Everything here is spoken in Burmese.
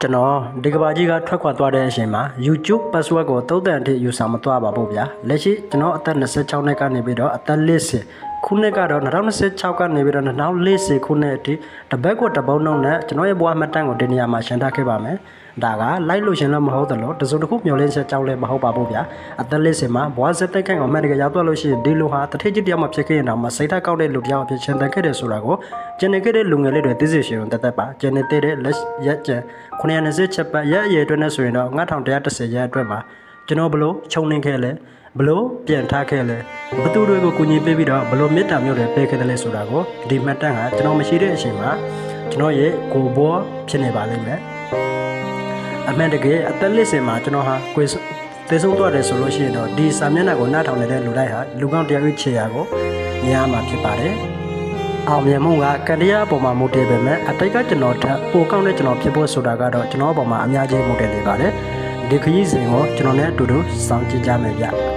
ကျွန်တော်ဒီကဘာကြီးကထွက်ခွာသွားတဲ့အချိန်မှာ YouTube password ကိုသုံးသပ်အထိယူဆောင်မသွားပါဘူးဗျာလက်ရှိကျွန်တော်အသက်26နှစ်ကနေပြီးတော့အသက်40ခုနှစ်ကတော့2026ကနေပြီးတော့2040ခုနှစ်အထိတပတ်ကိုတပုံနှုံးနဲ့ကျွန်တော်ရဲ့ဘဝမှတ်တမ်းကိုဒီနေရာမှာရှင်းထားခဲ့ပါမယ်ဒါကလိုက်လို့ရှင်လည်းမဟုတ်တယ်လို့တစုံတစ်ခုမျှော်လင့်ချက်ကြောင်းလည်းမဟုတ်ပါဘူးဗျာအသက်40မှာဘဝစက်တိုက်ခိုင်အောင်မှတ်တကယ်ရောက်သွားလို့ရှိရင်ဒီလူဟာတထိတ်ကြီးတယောက်မှဖြစ်ခဲ့ရင်တော့မစိတ်ထားကောက်တဲ့လူတယောက်အဖြစ်ရှင်းသန်ခဲ့တယ်ဆိုတာကိုကျန်နေခဲ့တဲ့လူငယ်လေးတွေသိစေရှင်တသက်ပါကျန်နေတဲ့လက်ရက်ကျန်920ချက်ပတ်ရက်အရေအတွက်နဲ့ဆိုရင်တော့9110ရက်အတွက်မှာကျွန်တော်ဘလို့ခြုံနှင်းခဲ့လဲဘလို့ပြန်ထားခဲ့လဲဘသူတွေကိုကူညီပေးပြီးတော့ဘလို့မေတ္တာမျိုးတွေပေးခဲ့တယ်လဲဆိုတာကိုဒီမှတ်တမ်းကကျွန်တော်မရှိတဲ့အချိန်မှာကျွန်တော်ရဲ့ကိုဘောဖြစ်နေပါလိမ့်မယ်အမှန်တကယ်အသက်40မှာကျွန်တော်ဟာကိုယ်သေဆုံးသွားတယ်ဆိုလို့ရှိရင်တော့ဒီစာမျက်နှာကိုနားထောင်နေတဲ့လူတိုင်းဟာလူကောင်းတရားဥချေရာကိုမြင်ရမှာဖြစ်ပါတယ်အောင်မြင်မှုကကတရားအပေါ်မှာမူတည်ပေမဲ့အတိတ်ကကျွန်တော်ထပ်ပိုကောင်းတဲ့ကျွန်တော်ဖြစ်ဖို့ဆိုတာကတော့ကျွန်တော်အပေါ်မှာအများကြီးမူတည်နေပါတယ်ဒီခရီးစဉ်ကိုကျွန်တော်နဲ့အတူတူစောင့်ကြည့်ကြမယ်ဗျ